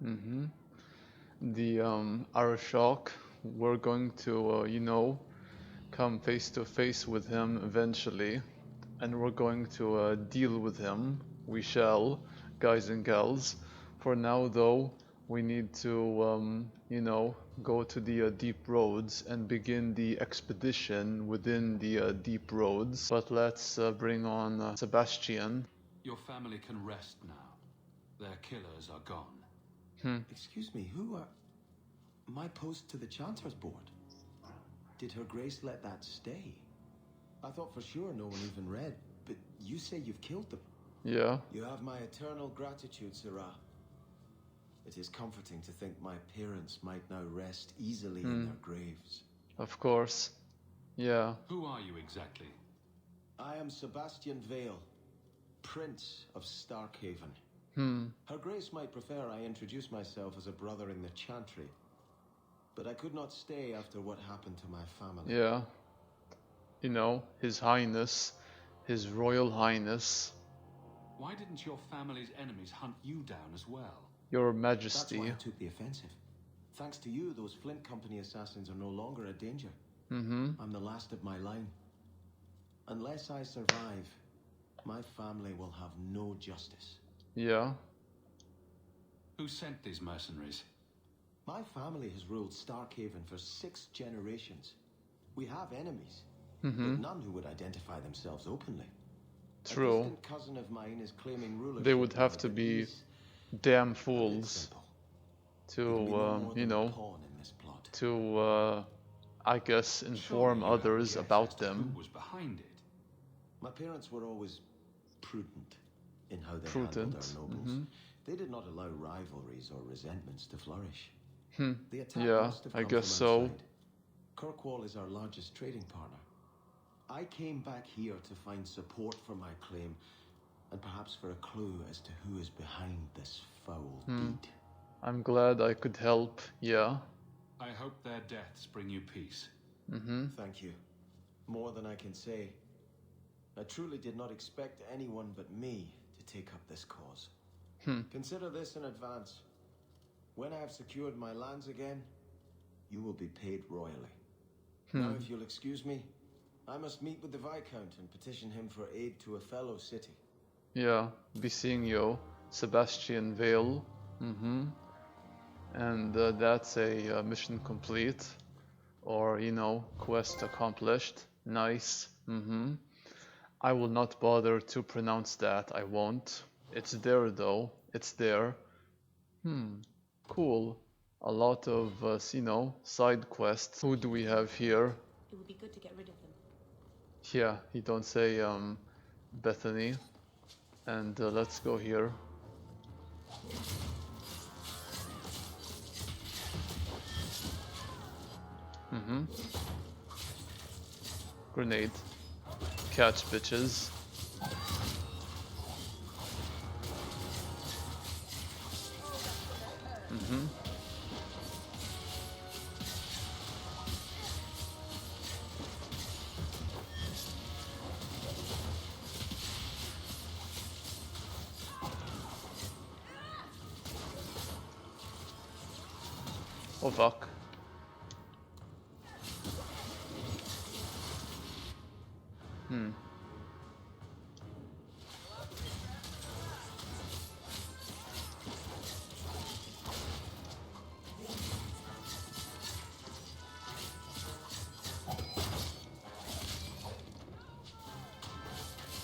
Mm-hmm. The Arashok, we're going to, you know, come face to face with him eventually, and we're going to deal with him. We shall, guys and gals. For now, though, we need to, you know, go to the deep roads and begin the expedition within the deep roads. But let's bring on Sebastian. Your family can rest now. Their killers are gone. Excuse me, who are... My post to the Chancellor's Board? Did Her Grace let that stay? I thought for sure no one even read, but you say you've killed them. Yeah. You have my eternal gratitude, Sirrah. It is comforting to think my parents might now rest easily in their graves. Of course. Yeah. Who are you exactly? I am Sebastian Vale, Prince of Starkhaven. Her Grace might prefer I introduce myself as a brother in the Chantry, but I could not stay after what happened to my family. Yeah. You know, His Highness, His Royal Highness, Why didn't your family's enemies hunt you down as well? Your That's Majesty. why I took the offensive. Thanks to you, those Flint Company assassins are no longer a danger. I'm the last of my line. Unless I survive, my family will have no justice. Yeah. Who sent these mercenaries? My family has ruled Starkhaven for 6 generations. We have enemies, but none who would identify themselves openly. True. A distant cousin of mine is claiming rulership. They would have now, to but be he's damn a bit fools simple. He can be no to, more you than a know, pawn in this plot. to, I guess, inform Surely you have a others guess about as to them. Who was behind it? My parents were always prudent in how they Prudent. handled our nobles. They did not allow rivalries or resentments to flourish. The attack Yeah, must have I come guess from so. outside. Kirkwall is our largest trading partner. I came back here to find support for my claim, and perhaps for a clue as to who is behind this foul deed. I'm glad I could help. Yeah. I hope their deaths bring you peace. Thank you. More than I can say. I truly did not expect anyone but me to take up this cause. Consider this in advance. When I have secured my lands again, you will be paid royally. Now, if you'll excuse me, I must meet with the Viscount and petition him for aid to a fellow city. Yeah. Be seeing you, Sebastian Vale. And that's a mission complete. Or, you know, quest accomplished. Nice. I will not bother to pronounce that. I won't. It's there though. It's there. Cool. A lot of, you know, side quests. Who do we have here? It would be good to get rid of them. Yeah, you don't say Bethany. And let's go here. Grenade. Catch, bitches. Oh fuck.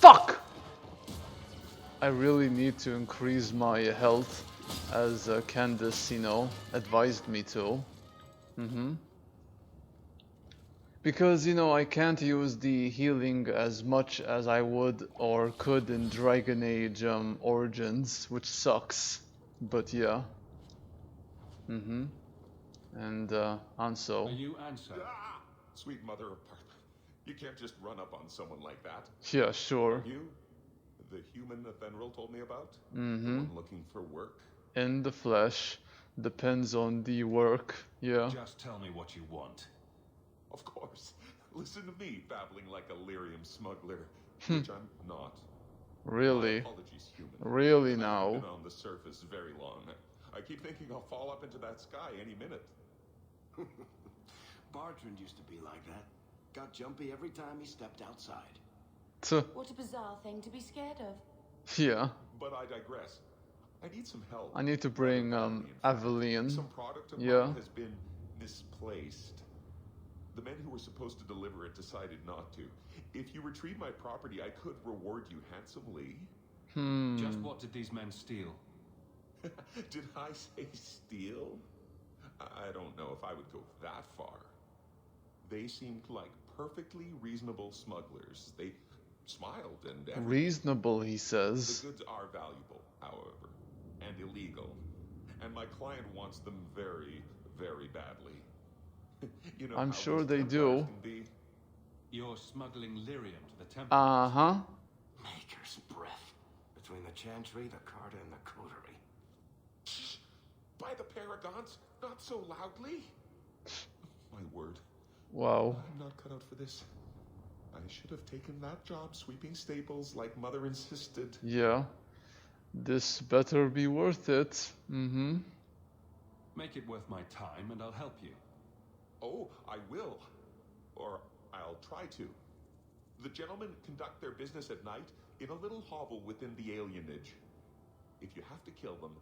Fuck! I really need to increase my health, as Candace, you know, advised me to. Because, you know, I can't use the healing as much as I would or could in Dragon Age Origins, which sucks. But yeah. And Anso. Are you Anso? Ah! Sweet mother of pearl. You can't just run up on someone like that. Yeah, sure. You? The human Fenris told me about? The one looking for work? In the flesh. Depends on the work. Yeah. Just tell me what you want. Of course. Listen to me babbling like a lyrium smuggler, which I'm not. My Really? apologies, human. Really I haven't now? been on the surface very long. I keep thinking I'll fall up into that sky any minute. Bartrand used to be like that. Got jumpy every time he stepped outside. What a bizarre thing to be scared of. Yeah. But I digress. I need some help. I need to Rather bring badly, in fact. Aveline. Some product of Yeah. mine has been misplaced. The men who were supposed to deliver it decided not to. If you retrieve my property, I could reward you handsomely. Just what did these men steal? Did I say steal? I don't know if I would go that far. They seemed like perfectly reasonable smugglers. They smiled and everything. Reasonable, he The says. goods are valuable, however, and illegal. And my client wants them very, very badly. You know I'm how sure these they Templars do. can be. You're smuggling lyrium to the Templar. Uh-huh. Maker's breath. Between the chantry, the carta, and the coterie. Shh! By the paragons, not so loudly. My word. Wow. I'm not cut out for this. I should have taken that job sweeping stables like Mother insisted. Yeah. This better be worth it. Mm-hmm. Make it worth my time and I'll help you. Oh, I will. Or I'll try to. The gentlemen conduct their business at night in a little hovel within the alienage. If you have to kill them,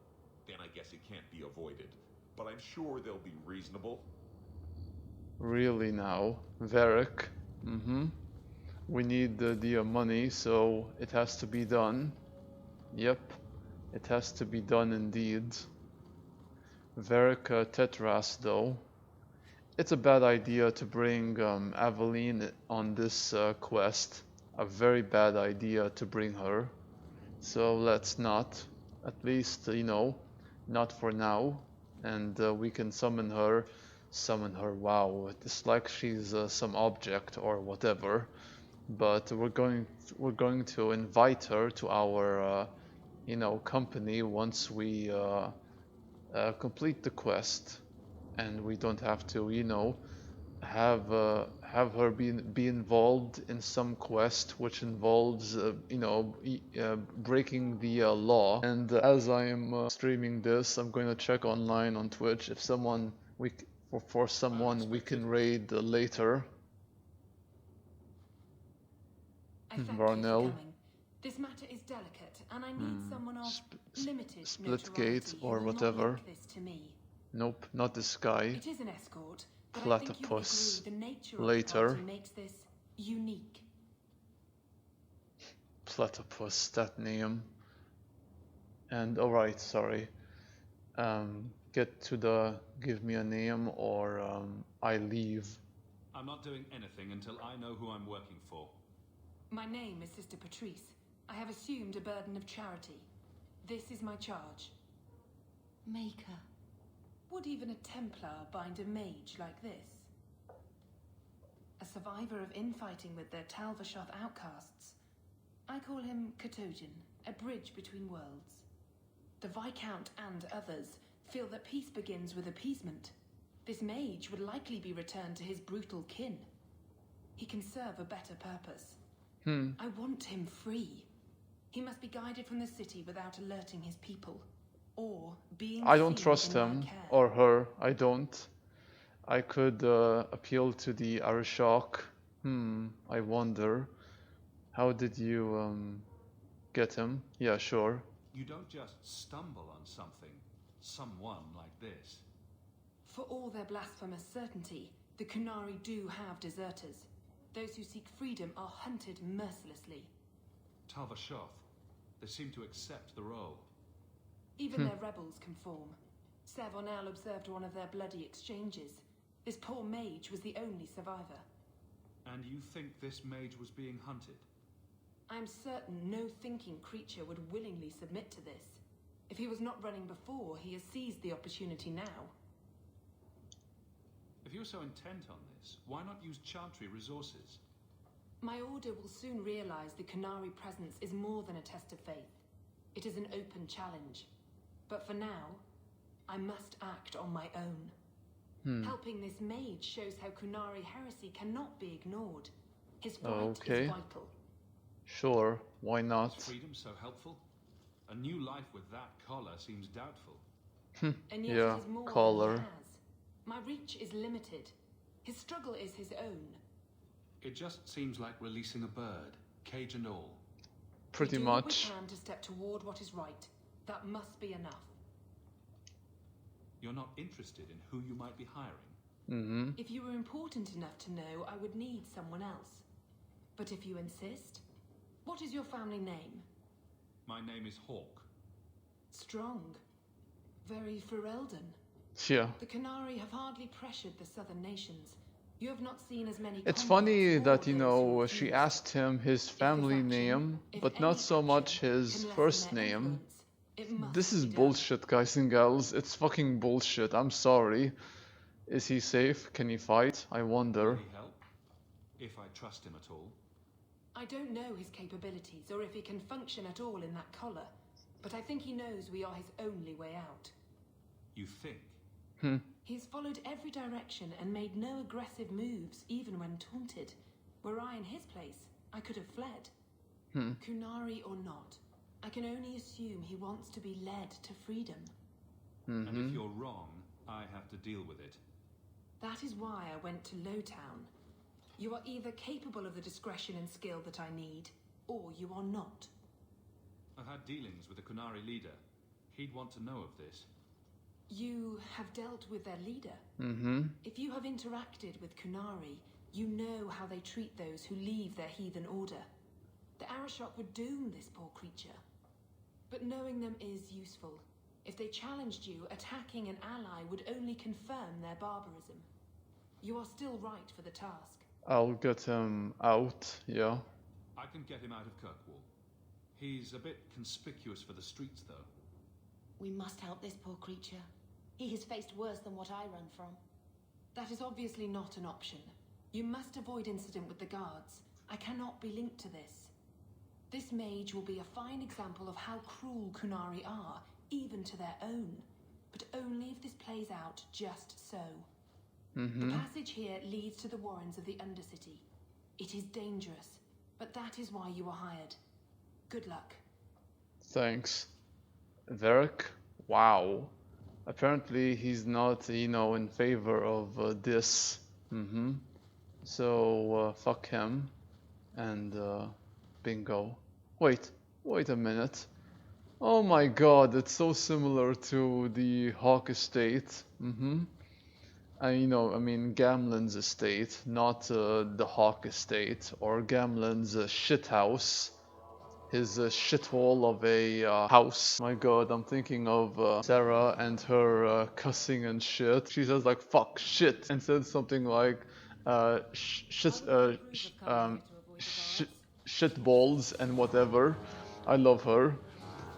then I guess it can't be avoided. But I'm sure they'll be reasonable. Really now. Varric. Mm-hmm. We need the money, so it has to be done. Yep. It has to be done indeed. Varric Tetras, though. It's a bad idea to bring Aveline on this quest. A very bad idea to bring her. So let's not. At least, you know, not for now. And we can summon her. Summon her, wow. It's like she's some object or whatever. But we're going to invite her to our, you know, company once we complete the quest. And we don't have to, you know, have her be involved in some quest which involves, you know, breaking the law. And as I am streaming this, I'm going to check online on Twitch if someone for someone we can raid later. I thank you Varnell. for coming. This matter is delicate, and I need someone of limited Splitgate notoriety or who will whatever. not link this to me. Nope, not this guy. It is an escort, but I think you will Platypus. agree the nature Later. of the party makes this unique. Platypus, that name. And alright, sorry. Get to the give me a name or I leave. I'm not doing anything until I know who I'm working for. My name is Sister Patrice. I have assumed a burden of charity. This is my charge. Maker. Would even a Templar bind a mage like this? A survivor of infighting with their Talvashoth outcasts. I call him Katojan, a bridge between worlds. The Viscount and others feel that peace begins with appeasement. This mage would likely be returned to his brutal kin. He can serve a better purpose. I want him free. He must be guided from the city without alerting his people, or being I don't seen trust in my him care. or her. I don't. I could appeal to the Arishok. I wonder. How did you get him? Yeah, sure. You don't just stumble on someone like this. For all their blasphemous certainty, the Kunari do have deserters. Those who seek freedom are hunted mercilessly. Talvashoth, they seem to accept the role. Even their rebels conform. Savonel observed one of their bloody exchanges. This poor mage was the only survivor. And you think this mage was being hunted? I am certain no thinking creature would willingly submit to this. If he was not running before, he has seized the opportunity now. If you're so intent on this, why not use Chantry resources? My order will soon realize the Kunari presence is more than a test of faith. It is an open challenge. But for now, I must act on my own. Helping this mage shows how Kunari heresy cannot be ignored. His fight Okay. is vital. Sure, why not? Is freedom so helpful? A new life with that collar seems doubtful. And yet Yeah, it is more than collar. he has. My reach is limited. His struggle is his own. It just seems like releasing a bird, cage and all. Pretty we do much. what we can to step toward what is right. That must be enough. You're not interested in who you might be hiring. Mm-hmm. If you were important enough to know, I would need someone else. But if you insist, what is your family name? My name is Hawk. Strong. Very Ferelden. Yeah. The Canary have hardly pressured the southern nations. You have not seen as many. It's converts funny or that, you those who know, refuse. she asked him his family If this action, name, if but any not so much action his can lessen first their name. influence, it must This is be done. bullshit, guys and gals. It's fucking bullshit. I'm sorry. Is he safe? Can he fight? I Will wonder. he help? If I trust him at all. I don't know his capabilities or if he can function at all in that collar, but I think he knows we are his only way out. You think? He's followed every direction and made no aggressive moves, even when taunted. Were I in his place, I could have fled. Kunari or not, I can only assume he wants to be led to freedom. And if you're wrong, I have to deal with it. That is why I went to Lowtown. You are either capable of the discretion and skill that I need, or you are not. I've had dealings with the Kunari leader. He'd want to know of this. You have dealt with their leader. Mm-hmm. If you have interacted with Kunari, you know how they treat those who leave their heathen order. The Arashok would doom this poor creature. But knowing them is useful. If they challenged you, attacking an ally would only confirm their barbarism. You are still right for the task. I'll get him out, yeah. I can get him out of Kirkwall. He's a bit conspicuous for the streets, though. We must help this poor creature. He has faced worse than what I run from. That is obviously not an option. You must avoid incident with the guards. I cannot be linked to this. This mage will be a fine example of how cruel Kunari are, even to their own. But only if this plays out just so. The passage here leads to the warrens of the Undercity. It is dangerous, but that is why you are hired. Good luck. Thanks. Varric? Wow. Apparently he's not, you know, in favor of this. So, fuck him. And, bingo. Wait a minute. Oh my god, it's so similar to the Hawk estate. You know, I mean Gamlen's estate, not the Hawk estate, or Gamlen's shithouse. His shithole of a house. My god, I'm thinking of Sarah and her cussing and shit. She says like fuck, shit, and said something like shit balls and whatever. I love her.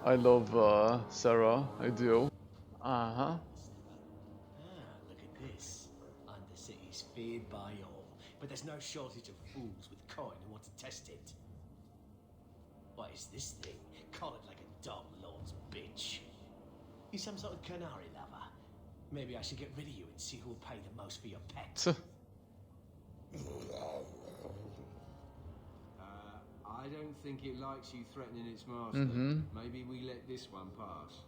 I love Sarah. I do. Ah, look at this. Undercity's feared by all, but there's no shortage of fools with coin who want to test it. What is this thing? Collared like a dumb lord's bitch. You some sort of canary lover? Maybe I should get rid of you and see who'll pay the most for your pet. I don't think it likes you threatening its master. Maybe we let this one pass.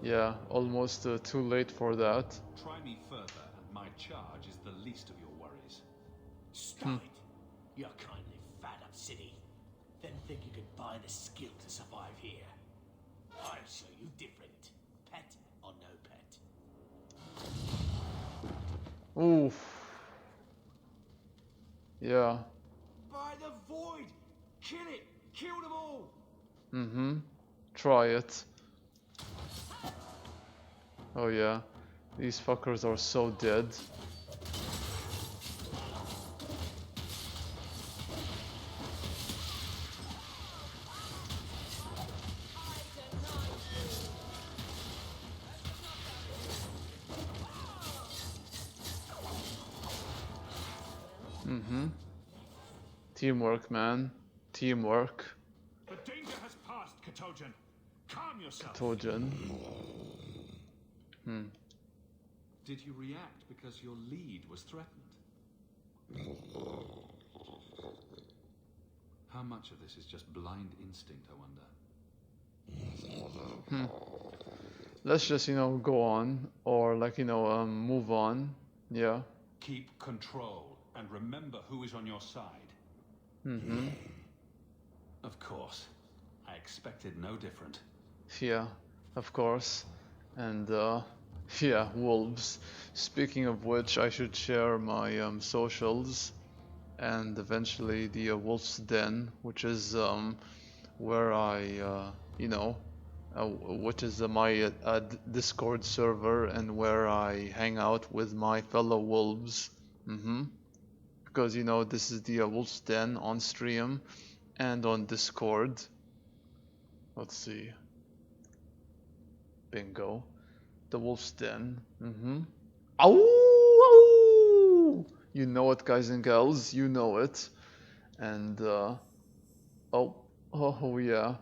Yeah, almost too late for that. Try me further, and my charge is the least of your worries. Stop it! You're kindly fat up city. Then think you could buy the skill to survive here. I'll show you different. Pet or no pet. Oof. Yeah. By the void! Kill it! Kill them all! Try it. Oh yeah. These fuckers are so dead. Teamwork, man. Teamwork. The danger has passed, Katojan. Calm yourself. Tojan. Did you react because your lead was threatened? How much of this is just blind instinct, I wonder? let's just, you know, go on, or like, you know, move on. Yeah. Keep control and remember who is on your side. Mm-hmm. Of course. I expected no different. Yeah, of course. And yeah, wolves. Speaking of which, I should share my socials and eventually the Wolf's Den, which is where I, you know, which is my Discord server and where I hang out with my fellow wolves. Because, you know, this is the Wolf's Den on stream and on Discord. Let's see. Bingo. The Wolf's Den. Ow! Ow! You know it, guys and girls. You know it. And, oh yeah.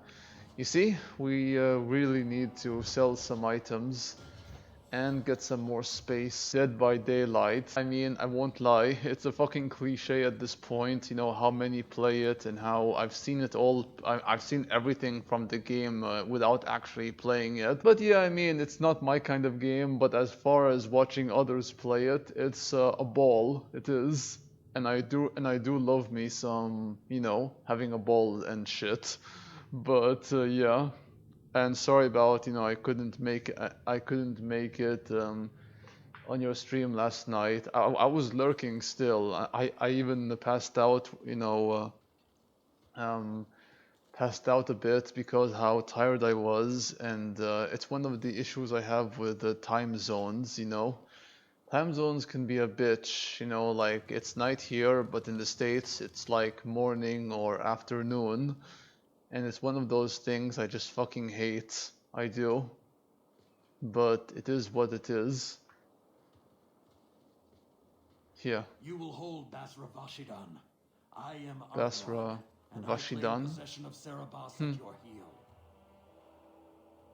You see, we really need to sell some items and get some more space. Dead by Daylight. I mean, I won't lie, it's a fucking cliche at this point, you know, how many play it and how I've seen it all. I've seen everything from the game without actually playing it. But yeah, I mean, it's not my kind of game, but as far as watching others play it, it's a ball. It is. And I do love me some, you know, having a ball and shit. But yeah. And sorry about, you know, I couldn't make it on your stream last night. I was lurking still. I even passed out, you know, passed out a bit because how tired I was, and it's one of the issues I have with the time zones, you know. Time zones can be a bitch, you know, like it's night here, but in the States it's like morning or afternoon. And it's one of those things I just fucking hate. I do. But it is what it is. Here. You will hold Basra Vashidan. I am Basra Arglog, and I claim Vashidan. possession of Serabas at your heel.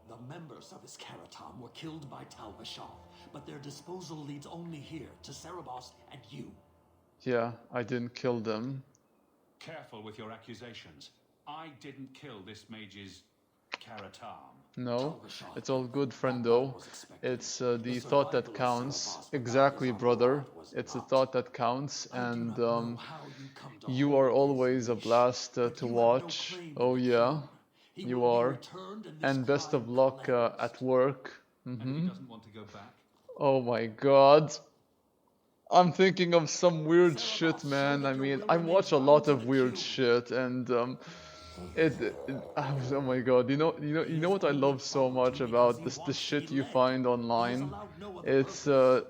The members of Iskaratam were killed by Tal Bashar, but their disposal leads only here, to Serabas and you. Yeah, I didn't kill them. Careful with your accusations. I didn't kill this mage's Karatam. No, it's all good, friendo. It's the thought that counts. Exactly, brother. It's the thought that counts, and you are always a blast to watch. Oh yeah, you are. And best of luck at work. And he doesn't want to go back? Oh my god. I'm thinking of some weird shit, man. I mean, I watch a lot of weird shit, and oh my god, you know what I love so much about the shit you find online? It's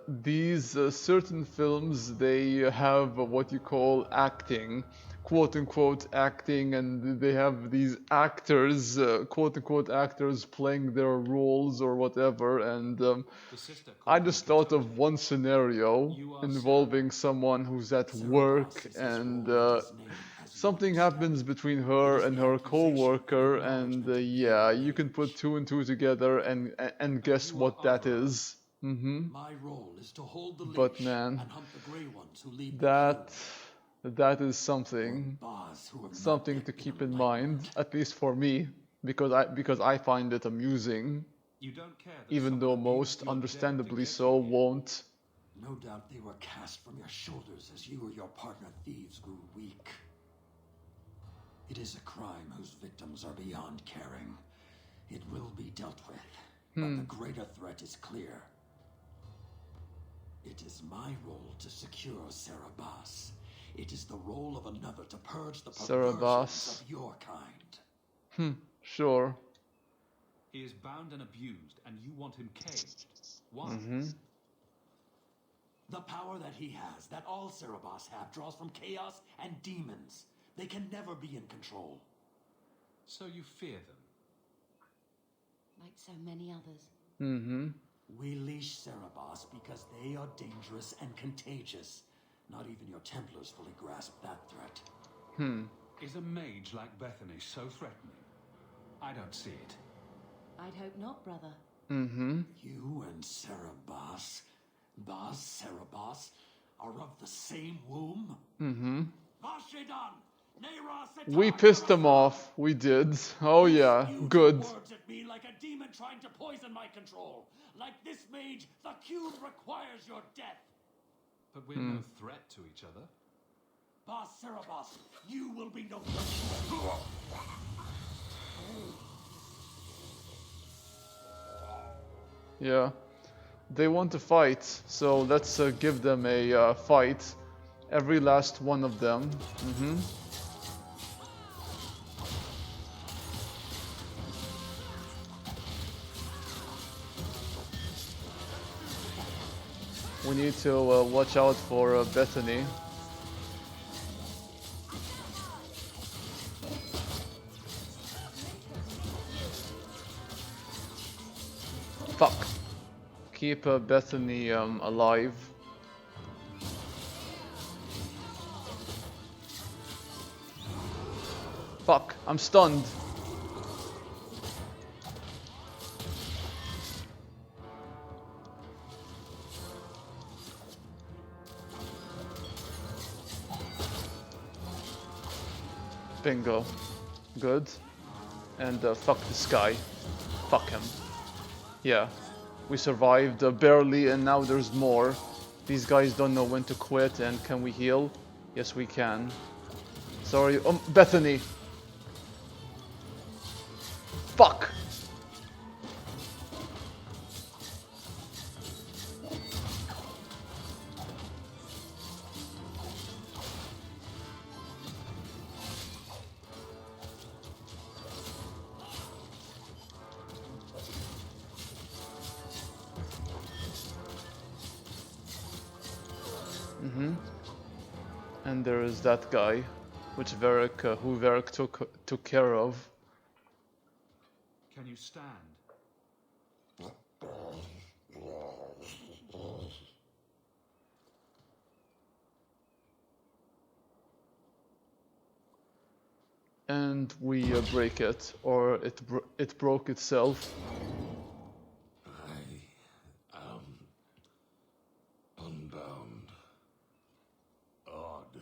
these certain films, they have what you call acting, quote unquote acting, and they have these actors, quote unquote actors, playing their roles or whatever, and I just thought of one scenario involving someone who's at work, and something happens between her and her co-worker, and yeah, you can put two and two together and guess what that is. My role is to hold the But leash man, and hunt the grey ones who lead that is something to keep in mind, at least for me, because I find it amusing. You don't care that Even though most, understandably so, won't. No doubt they were cast from your shoulders as you or your partner thieves grew weak. It is a crime whose victims are beyond caring. It will be dealt with, but the greater threat is clear. It is my role to secure Serabas. It is the role of another to purge the perversions of your kind. Sure. He is bound and abused, and you want him caged. Why? The power that he has, that all Serabas have, draws from chaos and demons. They can never be in control. So you fear them? Like so many others. We leash Serabas because they are dangerous and contagious. Not even your Templars fully grasp that threat. Is a mage like Bethany so threatening? I don't see it. I'd hope not, brother. You and Serabas, Bas Serabas, are of the same womb? Vashidan! We pissed them off. We did. Oh yeah, good. Words at me like a demon trying to poison my control. Like this mage, the cube requires your death. But we're no threat to each other. Boss Cerebos, you will be no threat. Yeah. They want to fight, so let's give them a fight. Every last one of them. We need to watch out for Bethany. Fuck. Keep Bethany alive. Fuck, I'm stunned. Bingo. Good. And fuck this guy. Fuck him. Yeah. We survived barely and now there's more. These guys don't know when to quit, and can we heal? Yes, we can. Sorry. Bethany. Fuck. And there is that guy, which who Varric took care of. Can you stand? And we break it, or it broke itself. I am unbound, odd,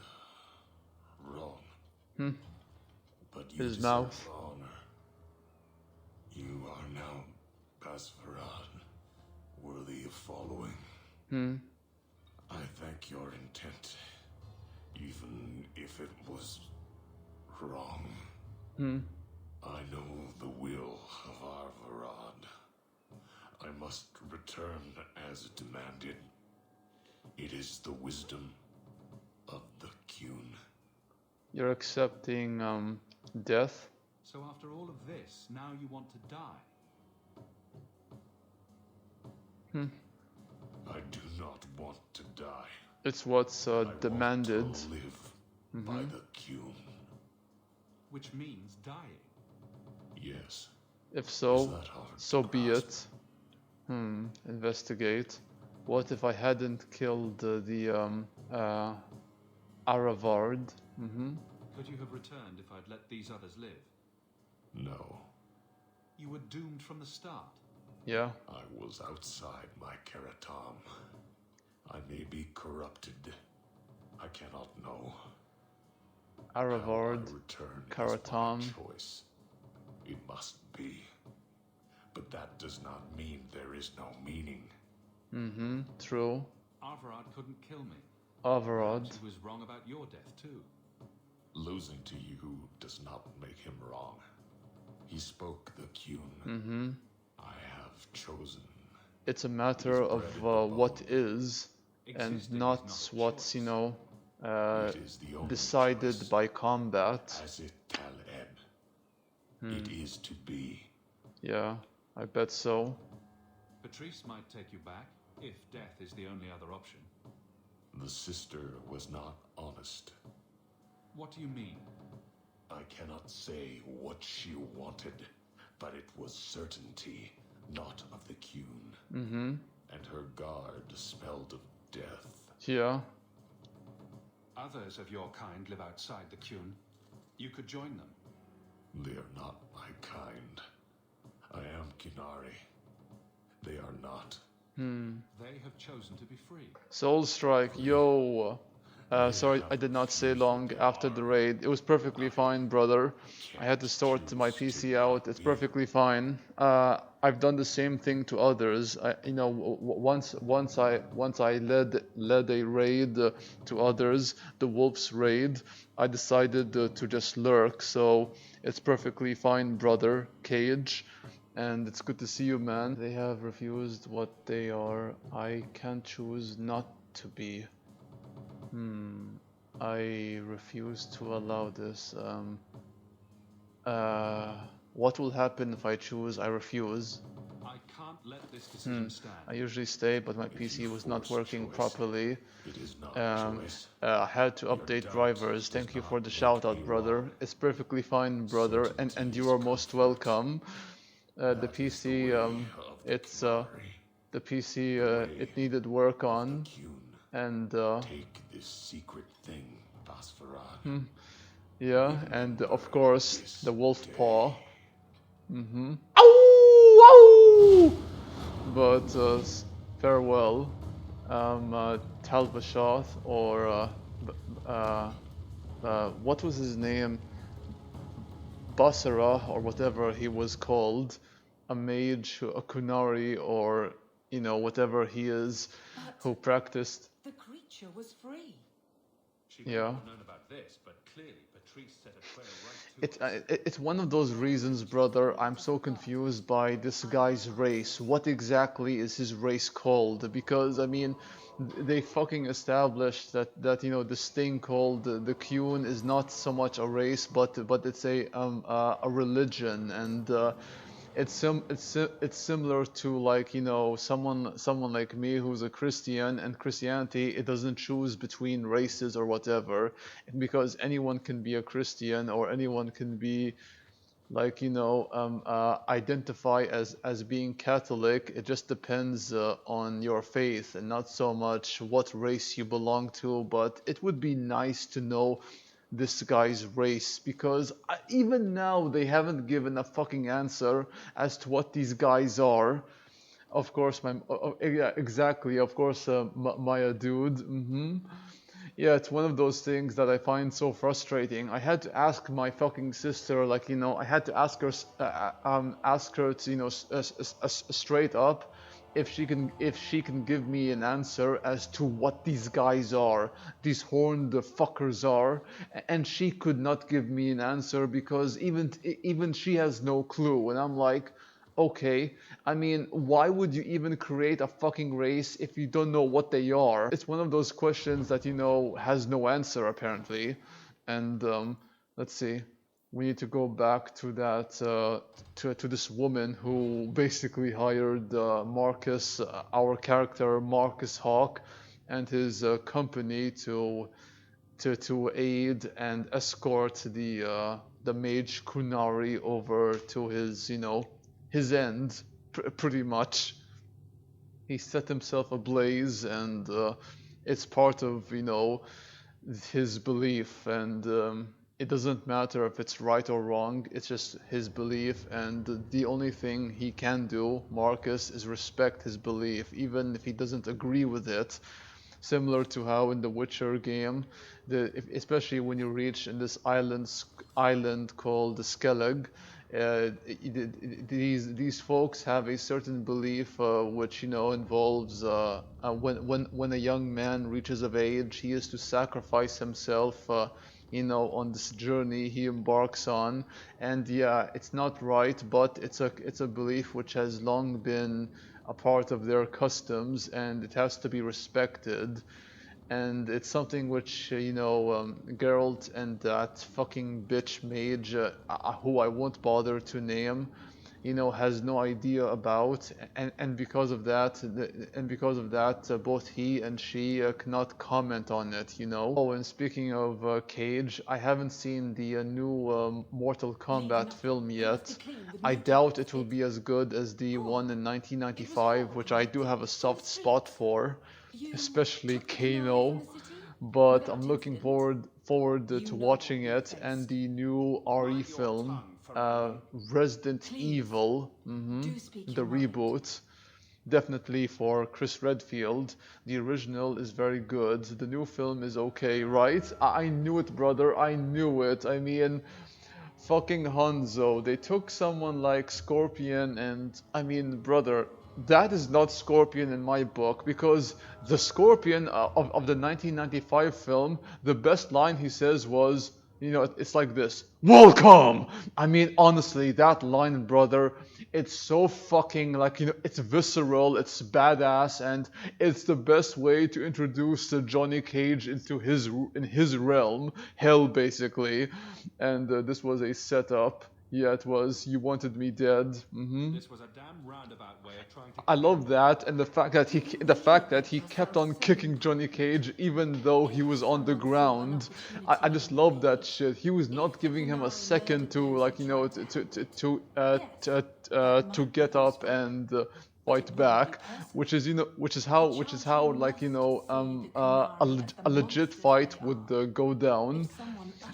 wrong. But you His deserve mouth. honor. You are now Pasverad, worthy of following. I thank your intent, even if it was wrong. I know the will of Arvarad. I must return as demanded. It is the wisdom of the Qun. You're accepting death? So after all of this, now you want to die? I do not want to die. It's what's demanded. I want to live by the Qun. Which means dying. Yes. If Is so, that hard so to be grasp? it. Investigate. What if I hadn't killed the Aravard? Could you have returned if I'd let these others live? No. You were doomed from the start. Yeah. I was outside my Keratam. I may be corrupted. I cannot know. Aravard, How I return Keratam. is my choice. It must be. But that does not mean there is no meaning. True. Arvarad couldn't kill me. Avarad. He was wrong about your death too. Losing to you does not make him wrong. He spoke the Qun. I have chosen. It's a matter of what is, and Existing not is not a what's, choice. It is the only decided choice. by combat. As it Taleb. It is to be. Yeah, I bet so. Patrice might take you back, if death is the only other option. The sister was not honest. What do you mean? I cannot say what she wanted, but it was certainty, not of the Qun. And her guard smelled of death. Yeah. Others of your kind live outside the Qun. You could join them. They are not my kind. I am Kinari. They are not. They have chosen to be free. Soul Strike, yo. Sorry, I did not stay long after the raid. It was perfectly fine, brother. I had to sort my PC out. It's perfectly fine. I've done the same thing to others. Once I led a raid to others, the Wolves raid. I decided to just lurk. So it's perfectly fine, brother. Cage. And it's good to see you, man. They have refused what they are. I can't choose not to be. I refuse to allow this. What will happen if I choose I refuse? I can't let this decision stand. I usually stay, but my PC was not working properly. It is not a choice. I had to update drivers. Thank you for the shout out, brother. It's perfectly fine, brother, and you are most welcome. The PC, it's the PC, it needed work on, and Take this secret thing, Basfarad. yeah, and of course the wolf paw. Ow! Ow! But farewell, Talbashoth, or what was his name? Basara, or whatever he was called, a mage, a kunari, or whatever he is, who practiced. The creature was free. She may Yeah. not have known about this, but clearly Patrice set a trail right to us. It's one of those reasons, brother. I'm so confused by this guy's race. What exactly is his race called? Because I mean, they fucking established that this thing called the Qun is not so much a race, but it's a religion, and it's similar to, like, someone like me who's a Christian, and Christianity, it doesn't choose between races or whatever, because anyone can be a Christian, or anyone can be, like, identify as being Catholic. It just depends on your faith, and not so much what race you belong to. But it would be nice to know this guy's race, because even now they haven't given a fucking answer as to what these guys are. Of course, yeah, exactly. Of course, Maya dude. Yeah, it's one of those things that I find so frustrating. I had to ask my fucking sister, like, I had to ask her, to, straight up, if she can give me an answer as to what these guys are, these horned fuckers are, and she could not give me an answer, because even she has no clue, and I'm like, okay, I mean, why would you even create a fucking race if you don't know what they are? It's one of those questions that, has no answer, apparently. And let's see. We need to go back to that, to this woman who basically hired Marcus, our character Marcus Hawk, and his company to aid and escort the mage Kunari over to his his end, pretty much. He set himself ablaze, and it's part of his belief, and it doesn't matter if it's right or wrong. It's just his belief, and the only thing he can do, Marcus, is respect his belief, even if he doesn't agree with it. Similar to how in the Witcher game, especially when you reach in this island called the Skellig, these folks have a certain belief, which involves, when a young man reaches of age, he is to sacrifice himself, on this journey he embarks on. And yeah, it's not right, but it's a belief which has long been a part of their customs, and it has to be respected. And it's something which, Geralt and that fucking bitch mage, who I won't bother to name, has no idea about, and because of that, both he and she cannot comment on it. Oh, and speaking of Cage, I haven't seen the new Mortal Kombat film yet. I doubt it will be as good as the one in 1995, which I do have a soft spot for, especially Kano. But I'm looking forward to watching it, and the new RE film, Resident Evil, the reboot. definitely for Chris Redfield. The original is very good. The new film is okay, right? I knew it, brother. I knew it. I mean, fucking Hanzo. They took someone like Scorpion, and I mean, brother, that is not Scorpion in my book, because the Scorpion of the 1995 film, the best line he says was, you know, it's like this: "Welcome!" I mean, honestly, that line, brother, it's so fucking, like, you know, it's visceral, it's badass, and it's the best way to introduce Johnny Cage into his realm, hell, basically. And this was a setup. Yeah, it was. You wanted me dead. This was a damn roundabout way of trying to I kill love you. that, and the fact that he kept on kicking Johnny Cage even though he was on the ground. I just love that shit. He was not giving him a second to, like, you know, to get up and fight back, which is, you know, which is how like, you know, a legit fight would go down.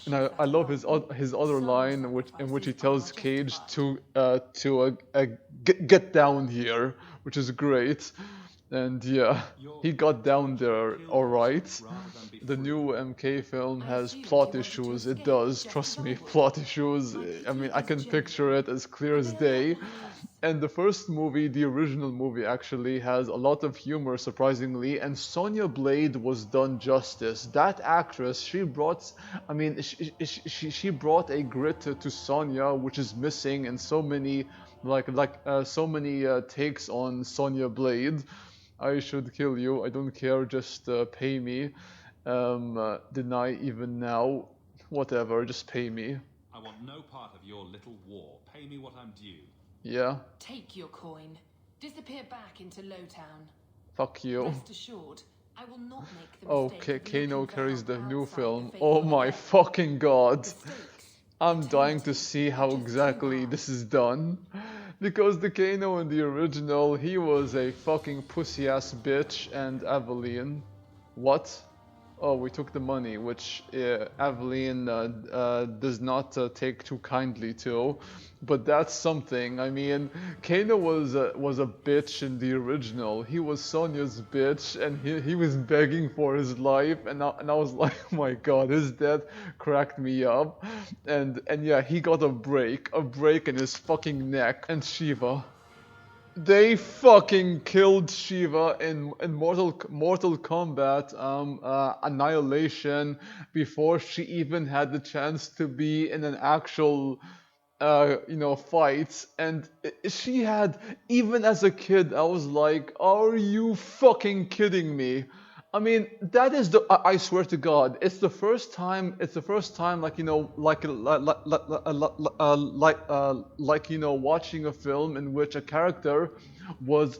And I love his other line, in which he tells Cage to get down here, which is great. And yeah, he got down there all right. The new MK film has plot issues. It does, trust me, plot issues. I mean, I can picture it as clear as day. And the first movie, the original movie, actually has a lot of humor, surprisingly, and Sonya Blade was done justice. That actress, she brought, I mean, she brought a grit to Sonya, which is missing in so many, so many takes on Sonya Blade. I should kill you. I don't care. Just pay me. Deny even now. Whatever. Just pay me. I want no part of your little war. Pay me what I'm due. Yeah. Take your coin. Disappear back into Lowtown. Fuck you. Rest assured, I will not make the Oh, mistake of Kano looking carries for the help new outside film. the Oh faithful my dead. fucking god. The stakes, I'm dying to eternity, see how just too exactly high. this is done. Because the Kano in the original, he was a fucking pussy ass bitch, and Aveline. What? Oh, we took the money, which Aveline does not take too kindly to, but that's something. I mean, Kano was a bitch in the original. He was Sonya's bitch, and he was begging for his life, and I was like, oh my god, his death cracked me up, and yeah, he got a break in his fucking neck, and Shiva. They fucking killed Shiva in Mortal Kombat Annihilation before she even had the chance to be in an actual fight. And she had, even as a kid, I was like, are you fucking kidding me? I mean, that is the. I swear to God, it's the first time. It's the first time, like, you know, like, you know, watching a film in which a character was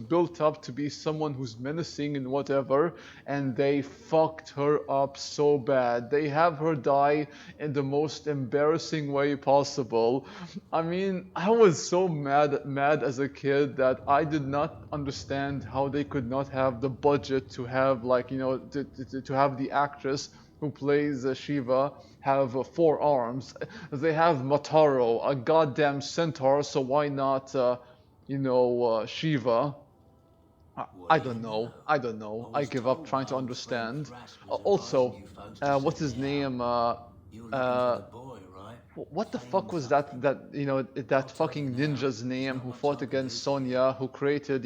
built up to be someone who's menacing and whatever, and they fucked her up so bad. They have her die in the most embarrassing way possible. I mean, I was so mad as a kid that I did not understand how they could not have the budget to have, like, you know, to have the actress who plays Shiva have 4 arms. They have Mataro, a goddamn centaur, so why not, Shiva? I don't know. I don't know. I give up trying to understand. Also, what's his name? What the fuck was that fucking ninja's name who fought against Sonya, who created,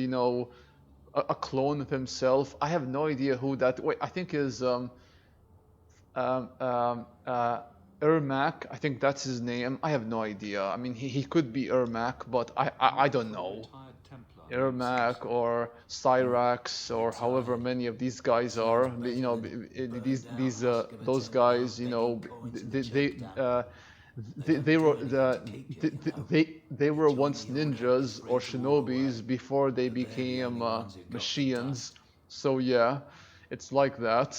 a clone of himself? I have no idea who that. Wait, I think is um, um, uh, Ermac. I think that's his name. I have no idea. I mean, he could be Ermac, but I don't know. Retired Templar. Ermac or Cyrax or however many of these guys are, those guys, they were once ninjas or shinobis before they became machines. So yeah, it's like that.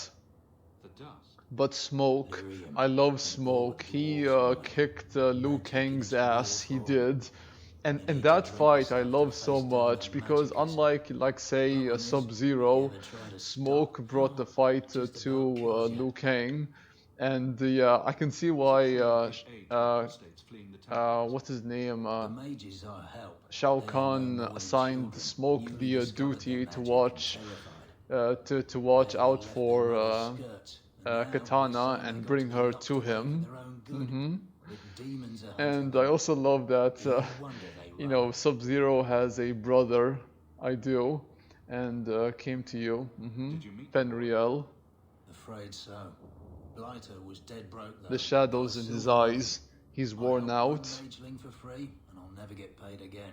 The dust. But Smoke, I love Smoke. He kicked Liu Kang's ass. He did. And that fight I love so much because unlike, like, say, Sub-Zero, Smoke brought the fight to Liu Kang, And I can see why Apostates fleeing the Templars. what's his name? The mages are help. Shao They are no Kahn more than assigned children, Smoke newly the discovered duty their to magic watch and to watch They out left for their mother's skirts, and now they Katana say they and got bring be her locked to away for him. their own good. But demons are hunting And I them. also love that No wonder they you run. know, Sub-Zero has a brother. I do, and came to you. Did you meet Fenriel. Afraid so. Blighter was dead broke though. The shadows Got a in his silver eyes. He's I worn helped one out. mageling for free, and I'll never get paid again.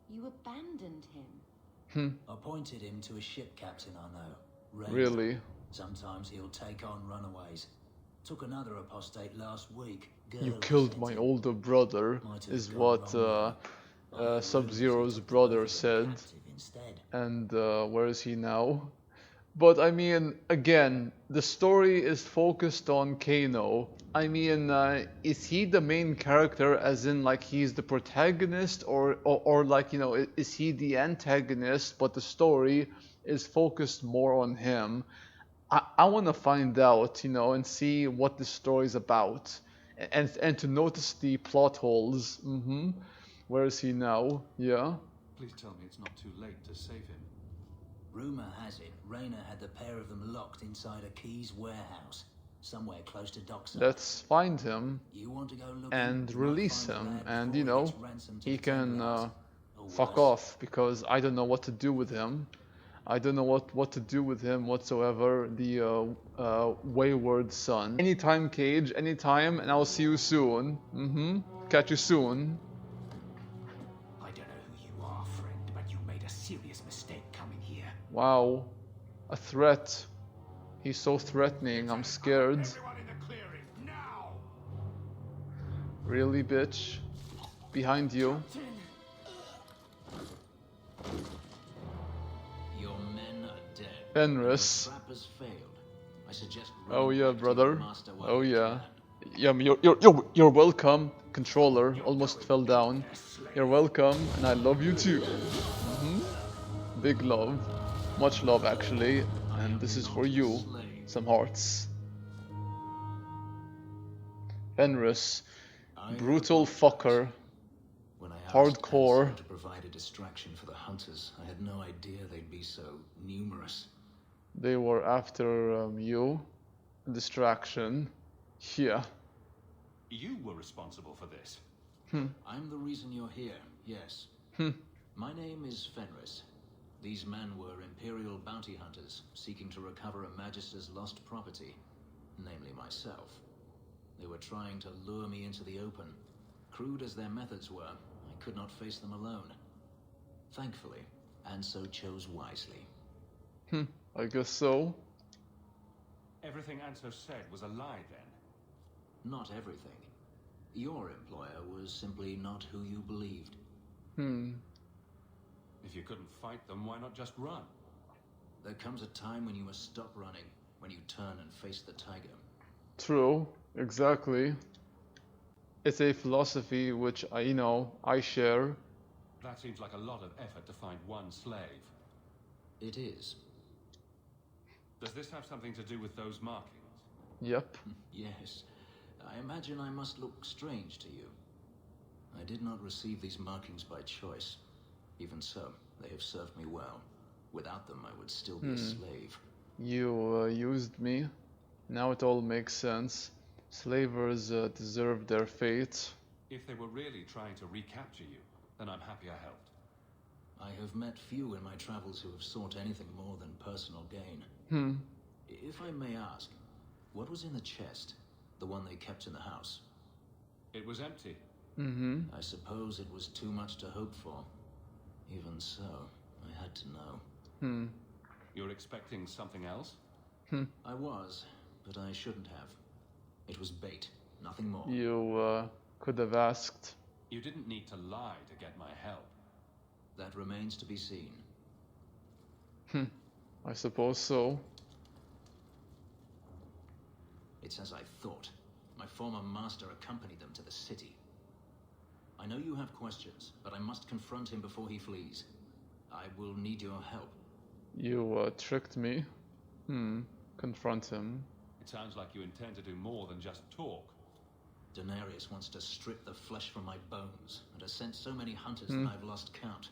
You abandoned him. Appointed him to a ship captain I know. Ranger. Really? Sometimes he'll take on runaways. Took another apostate last week. You Girl killed sent my him. older brother, Might have is gone what wrong there. Sub-Zero's He took brother both of them said. captive instead. And where is he now? But I mean, again, the story is focused on Kano. I mean, is he the main character, as in like he's the protagonist, or like, you know, is he the antagonist, but the story is focused more on him? I want to find out, you know, and see what the story is about, and to notice the plot holes. Where is he now? Yeah. Please tell me it's not too late to save him. Rumor has it, Rayna had the pair of them locked inside a Keys warehouse, somewhere close to Dockside. Let's find him You want to go looking? and You might release find the him, lad and before you know, gets ransomed to he the can Templars. Or fuck worse. off, because I don't know what to do with him. I don't know what to do with him whatsoever. The wayward son. Anytime, Cage. Anytime, and I'll see you soon. Catch you soon. I don't know who you are, friend, but you made a serious mistake coming here. Wow, a threat. He's so threatening. I'm scared. Everyone in the clearing, now! Really, bitch? Behind you. Your men are dead. Fenris. Your trap has failed. I suggest Oh running yeah, back to your brother. master while Oh you yeah. can. You're welcome. Controller almost fell down. You're welcome, and I love you too. Big love. Much love, actually. And this is for you. Some hearts. Fenris. Brutal fucker. When I asked Hardcore. Ansel to provide a distraction for the hunters, I had no idea they'd be so numerous. They were after you. Distraction. Yeah. You were responsible for this. I'm the reason you're here, yes. My name is Fenris. These men were Imperial bounty hunters, seeking to recover a Magister's lost property, namely myself. They were trying to lure me into the open. Crude as their methods were, I could not face them alone. Thankfully, Anso chose wisely. I guess so. Everything Anso said was a lie then. Not everything. Your employer was simply not who you believed. If you couldn't fight them, why not just run? There comes a time when you must stop running, when you turn and face the tiger. True. Exactly. It's a philosophy which I share. That seems like a lot of effort to find one slave. It is. Does this have something to do with those markings? Yep. Yes. I imagine I must look strange to you. I did not receive these markings by choice. Even so, they have served me well. Without them, I would still be a slave. You used me. Now it all makes sense. Slavers deserve their fate. If they were really trying to recapture you, then I'm happy I helped. I have met few in my travels who have sought anything more than personal gain. If I may ask, what was in the chest? The one they kept in the house? It was empty. I suppose it was too much to hope for. Even so, I had to know. You're expecting something else? I was, but I shouldn't have. It was bait, nothing more. You could have asked. You didn't need to lie to get my help. That remains to be seen. I suppose so. It's as I thought. My former master accompanied them to the city. I know you have questions, but I must confront him before he flees. I will need your help. You tricked me. Confront him. It sounds like you intend to do more than just talk. Danarius wants to strip the flesh from my bones and has sent so many hunters that I've lost count.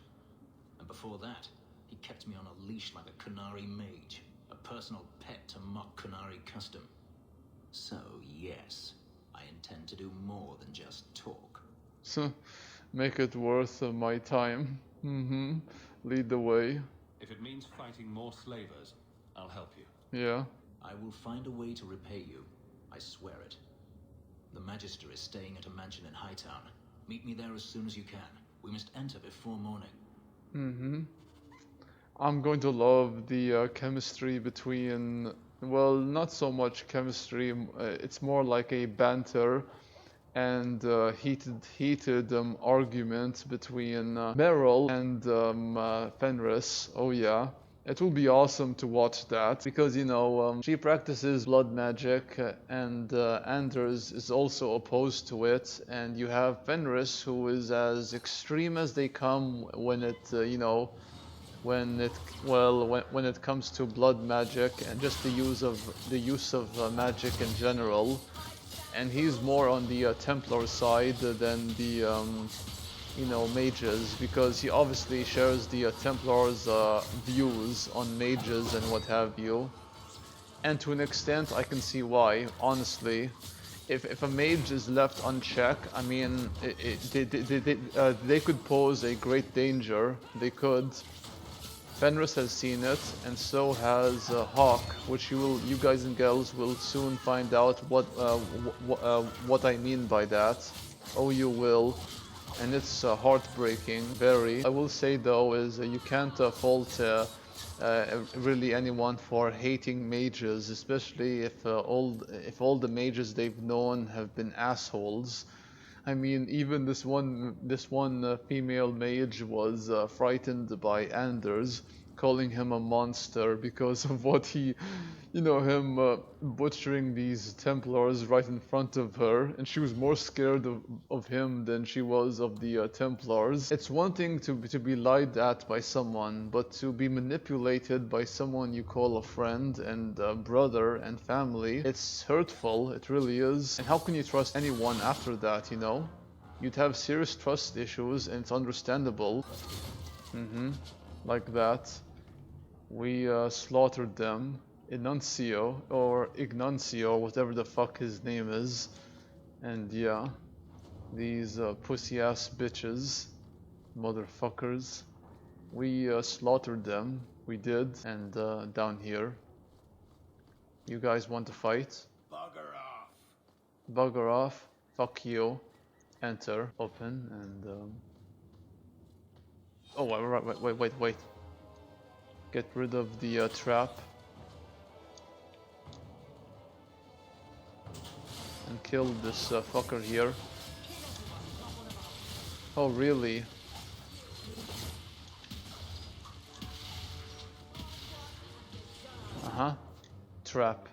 And before that, he kept me on a leash like a Qunari mage, a personal pet to mock Qunari custom. So, yes, I intend to do more than just talk. So, make it worth my time. Lead the way. If it means fighting more slavers, I'll help you. Yeah. I will find a way to repay you. I swear it. The Magister is staying at a mansion in Hightown. Meet me there as soon as you can. We must enter before morning. I'm going to love the chemistry between, well, not so much chemistry, it's more like a banter and heated argument between Meryl and Fenris. Oh yeah. It will be awesome to watch that because, you know, she practices blood magic and Anders is also opposed to it. And you have Fenris, who is as extreme as they come when it, you know, when it comes to blood magic and just the use of magic in general. And he's more on the Templar side than the you know, mages, because he obviously shares the Templars' views on mages and what have you. And to an extent, I can see why, honestly. If a mage is left unchecked, I mean, they could pose a great danger. They could. Fenris has seen it, and so has Hawk, which you guys and girls will soon find out what I mean by that. Oh, you will. And it's heartbreaking, very. I will say though is you can't fault really anyone for hating mages, especially if all the mages they've known have been assholes. I mean, even this one female mage was frightened by Anders, calling him a monster because of what he, you know, him butchering these Templars right in front of her, and she was more scared of him than she was of the Templars. It's one thing to be lied at by someone, but to be manipulated by someone you call a friend and brother and family, it's hurtful, it really is. And how can you trust anyone after that, you know? You'd have serious trust issues, and it's understandable. Like that. We slaughtered them. Enuncio, or Ignuncio, whatever the fuck his name is. And yeah, these pussy-ass bitches, motherfuckers. We slaughtered them. We did. And down here. You guys want to fight? Bugger off. Bugger off. Fuck you. Enter. Open. And oh, wait. Get rid of the trap. And kill this fucker here. Oh, really? Trap.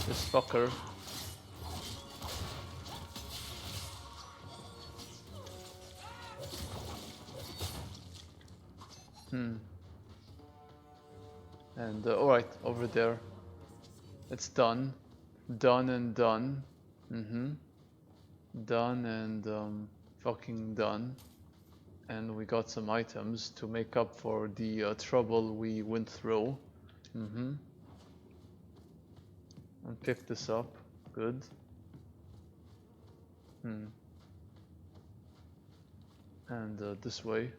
This fucker. And alright, over there. It's done. Done and done. Done and fucking done. And we got some items to make up for the trouble we went through. And pick this up. Good. And this way.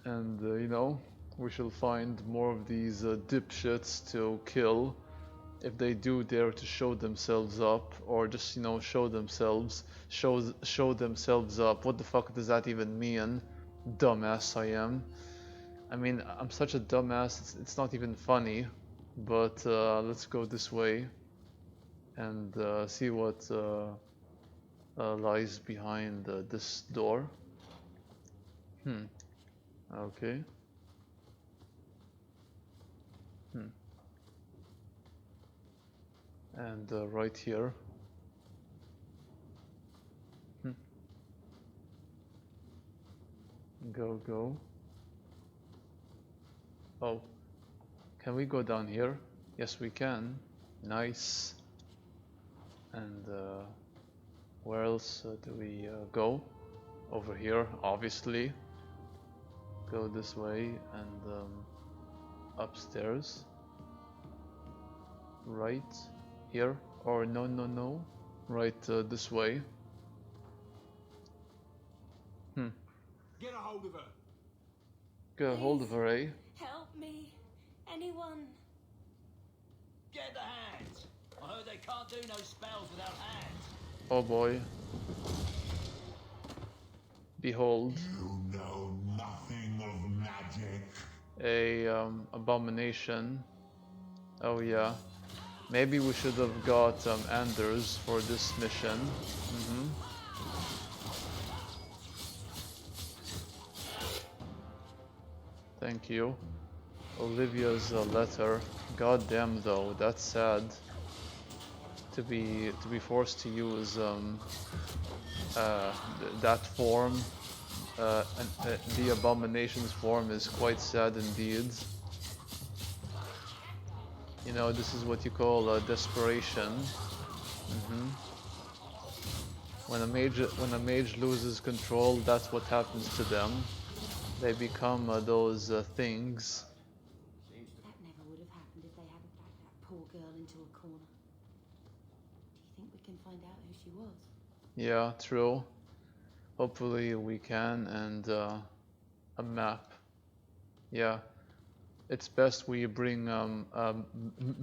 And you know, we shall find more of these dipshits to kill if they do dare to show themselves up, or just, you know, show themselves up. What the fuck does that even mean? Dumbass I am. I mean, I'm such a dumbass, it's not even funny. But let's go this way and see what lies behind this door. Okay. And right here. Go, go. Oh, can we go down here? Yes, we can. Nice. And where else do we go? Over here, obviously. Go this way and upstairs. Right here. Or no, no, no. Right this way. Get a hold of her. Get a hold of her, eh? Help me. Anyone. Get the hands. I heard they can't do no spells without hands. Oh boy. Behold. You know nothing of magic. A abomination. Oh yeah. Maybe we should have got Anders for this mission. Thank you. Olivia's letter. God damn though, that's sad. To be forced to use that form, the abomination's form, is quite sad indeed. You know, this is what you call desperation. When a mage loses control, that's what happens to them. They become those things. That never would have happened if they hadn't backed that poor girl into a corner. Do you think we can find out who she was? Yeah, true. Hopefully we can, and a map. Yeah, it's best we bring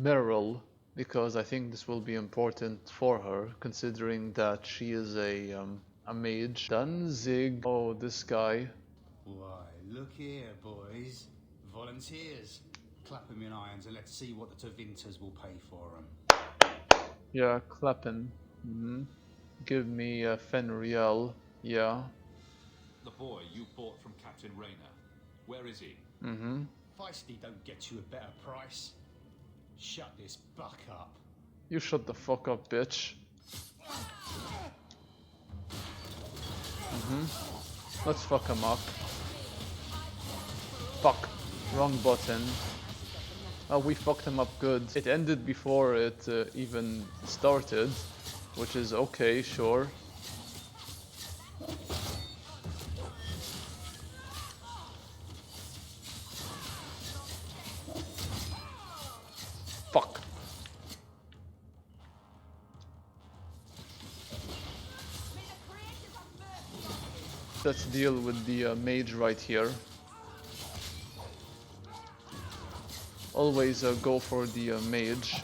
Meryl, because I think this will be important for her, considering that she is a mage. Danzig. Oh, this guy. Why, look here, boys. Volunteers. Clap them in irons and let's see what the Tevinters will pay for them. Yeah, clapping. Give me Fenriel. Yeah. The boy you bought from Captain Rayner. Where is he? Feisty don't get you a better price. Shut this buck up. You shut the fuck up, bitch. Let's fuck him up. Fuck. Wrong button. Oh, we fucked him up good. It ended before it even started, which is okay, sure. Fuck. Let's deal with the mage right here. Always go for the mage.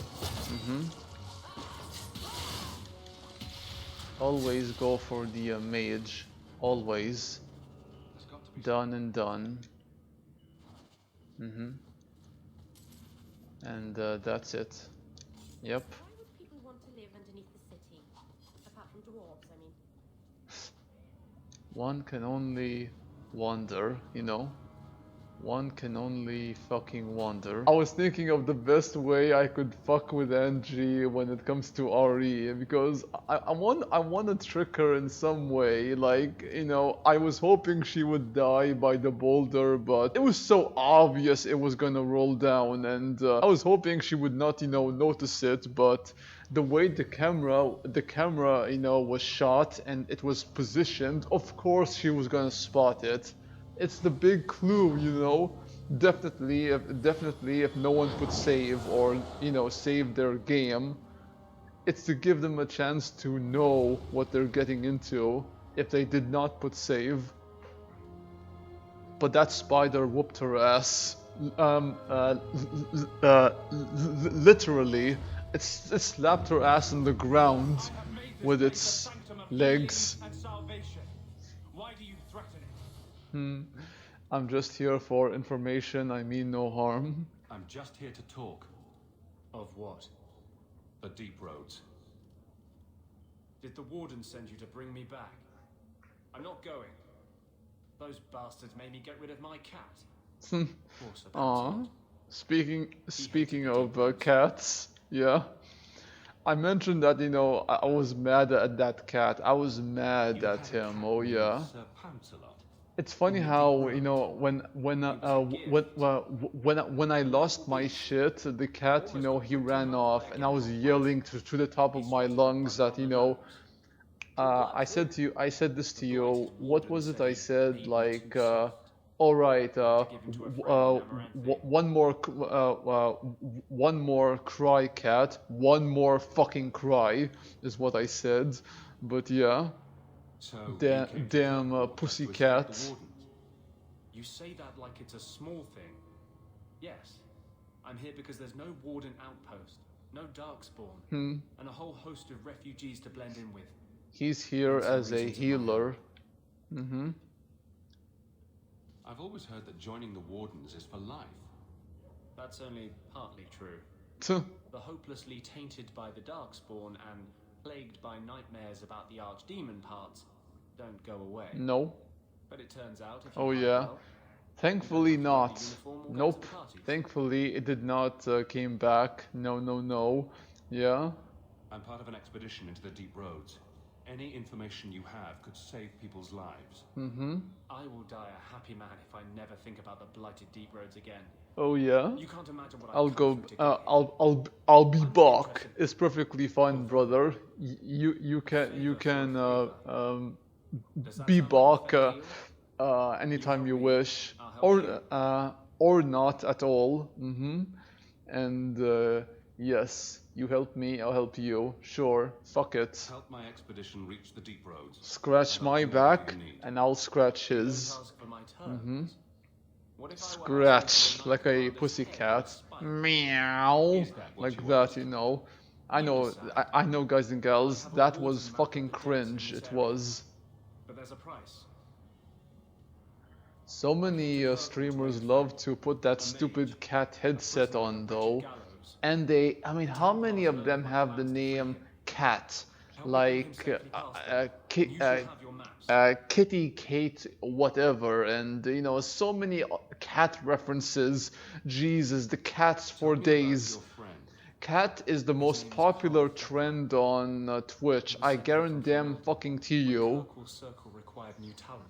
Always go for the mage. Always. Done and done. And that's it. Yep. Why would people want to live underneath the city? Apart from dwarves, I mean. One can only wonder, you know? One can only fucking wonder. I was thinking of the best way I could fuck with Angie when it comes to RE, because I want to trick her in some way. Like, you know, I was hoping she would die by the boulder, but it was so obvious it was gonna roll down, and I was hoping she would not, you know, notice it, but the way the camera, you know, was shot and it was positioned, of course she was gonna spot it. It's the big clue, you know. Definitely if no one put save, or, you know, save their game, it's to give them a chance to know what they're getting into if they did not put save. But that spider whooped her ass. Literally, it slapped her ass on the ground with its legs. Why do you threaten it? I'm just here for information, I mean no harm. I'm just here to talk. Of what? The deep roads. Did the warden send you to bring me back? I'm not going. Those bastards made me get rid of my cat. Aww. Speaking of cats, yeah. I mentioned that, you know, I was mad at that cat. I was mad You at had a him. cat Oh named yeah. Sir Pouncelot. It's funny In the how, deep you know, roads. when I lost my shit, the cat, you know, he ran off, and I was yelling to the top of my lungs that, you know, I said this to you. What was it I said? Like, all right, one more cry, cat. One more fucking cry is what I said. But yeah, So you came to damn Kirkwall just pussy to escape cat. the wardens. You say that like it's a small thing. Yes, I'm here because there's no warden outpost, no darkspawn, and a whole host of refugees to blend in with. He's here Then some as a reasons in my healer. Mm-hmm. I've always heard that joining the wardens is for life. That's only partly true. The hopelessly tainted by the darkspawn and plagued by nightmares about the archdemon parts don't go away. No. But it turns out if you Oh hide yeah. well, Thankfully not. uniform or go to Nope. the parties. Thankfully it did not came back. No, no, no. Yeah. I'm part of an expedition into the deep roads. Any information you have could save people's lives. Mm-hmm. I will die a happy man if I never think about the blighted deep roads again. Oh yeah. You can't imagine what I'll I've go. come through to get here. I'll be back. It's perfectly fine, brother. You can be back anytime you wish, or not at all. Mm-hmm. And yes, you help me, I'll help you. Sure, fuck it. Help my expedition reach the deep roads. Scratch I'll my do whatever back, you need. and I'll scratch You don't his. ask for my Mm-hmm. terms. What if I were Scratch asking for the like Knight a Commander's pussycat. head with a spike? Meow. Is that what Like you that, want? you know. I You know, decide. I know, guys and girls, I have a that warden was map fucking of the depths in cringe. this It area. was. But there's a price. So many streamers love to put that stupid cat headset on, though. And they, I mean, how many of them have the name Cat? Like, Kitty Kate, whatever, and you know, so many cat references. Jesus, the cats for days. Cat is the most popular trend on Twitch. I guarantee fucking to you. Circle required new talent.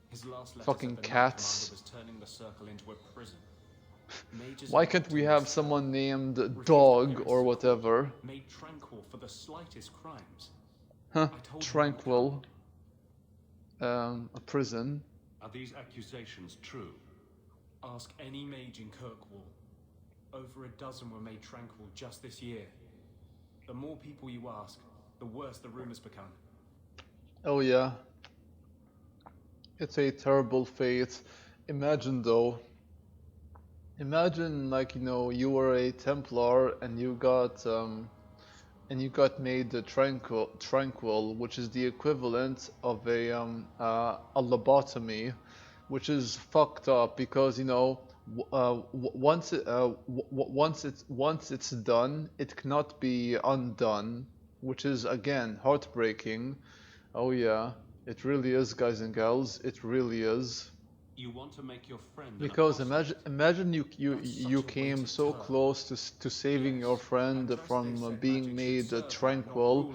His last letter Fucking said the Knight cats. Commander was turning the circle into a prison. Mages Why and can't we optimists have someone named refused Dog clearance or to whatever? court, made tranquil for the slightest crimes. Huh? I told him Tranquil. A prison. Are these accusations true? Ask any mage in Kirkwall. Over a dozen were made tranquil just this year. The more people you ask, the worse the rumors become. Oh yeah. It's a terrible fate. Imagine though. Imagine like, you know, you were a Templar and you got made tranquil, which is the equivalent of a lobotomy, which is fucked up because, you know, once it's done, it cannot be undone, which is again heartbreaking. Oh yeah, it really is, guys and gals. It really is. You want to make your friend an Because apostle. imagine you came so close to saving your friend from being made tranquil,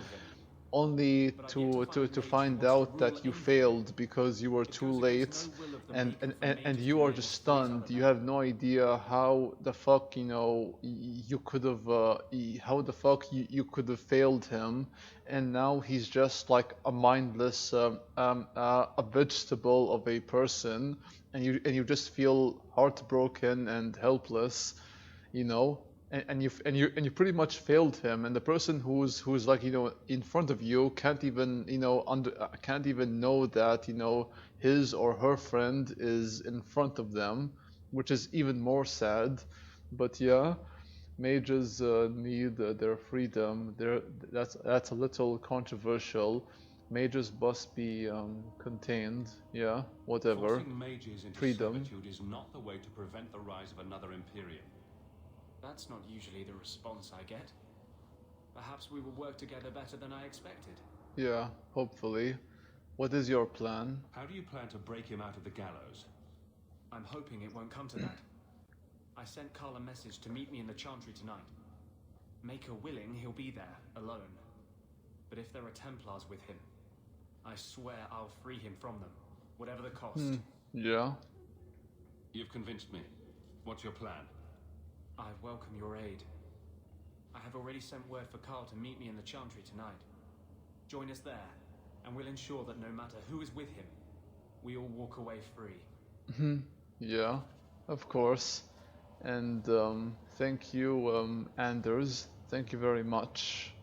only to find out that you failed because you were too late, and you are just stunned. You have no idea how the fuck, you know, you could have how the fuck you could have failed him, and now he's just like a mindless a vegetable of a person, and you just feel heartbroken and helpless, you know. And you pretty much failed him, and the person who's like, you know, in front of you can't even, you know, can't even know that, you know, his or her friend is in front of them, which is even more sad. But yeah, mages need their freedom. That's a little controversial. Mages must be contained. Yeah, whatever. Forcing mages into Freedom. servitude is not the way to prevent the rise of another Imperium. That's not usually the response I get. Perhaps we will work together better than I expected. Yeah, hopefully. What is your plan? How do you plan to break him out of the gallows? I'm hoping it won't come to that. I sent Carl a message to meet me in the Chantry tonight. Maker willing, he'll be there, alone. But if there are Templars with him, I swear I'll free him from them, whatever the cost. Yeah. You've convinced me. What's your plan? I welcome your aid. I have already sent word for Carl to meet me in the Chantry tonight. Join us there, and we'll ensure that no matter who is with him, we all walk away free. Yeah, of course. And thank you, Anders. Thank you very much.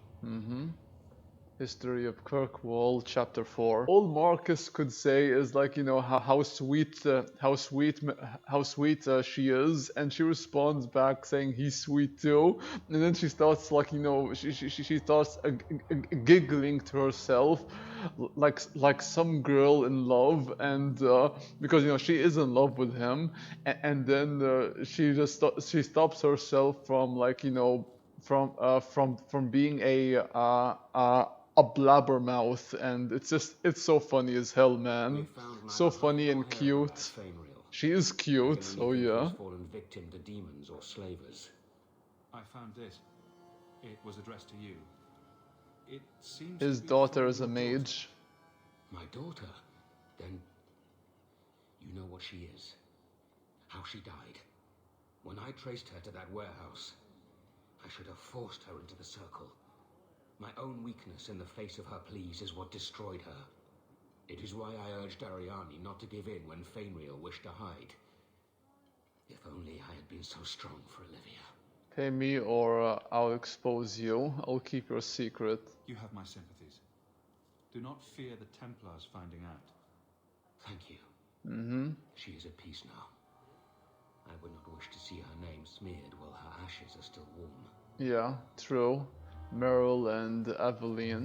History of Kirkwall, Chapter 4. All Marcus could say is like, you know, how sweet she is, and she responds back saying he's sweet too, and then she starts like, you know, she starts giggling to herself, like some girl in love, and because you know she is in love with him, and then she stops herself from like, you know, from being a blabbermouth, and it's so funny as hell, man. So funny and cute. She is cute. Oh yeah. Fallen victim to demons or slavers. I found this. It was addressed to you. It seems His to be daughter from is a your daughter. mage. My daughter? Then you know what she is. How she died. When I traced her to that warehouse, I should have forced her into the circle. My own weakness in the face of her pleas is what destroyed her. It is why I urged Ariani not to give in when Fenris wished to hide. If only I had been so strong for Olivia. Pay me or I'll expose you. I'll keep your secret. You have my sympathies. Do not fear the Templars finding out. Thank you. She is at peace now. I would not wish to see her name smeared while her ashes are still warm. Yeah, true. Meryl and Evelyn.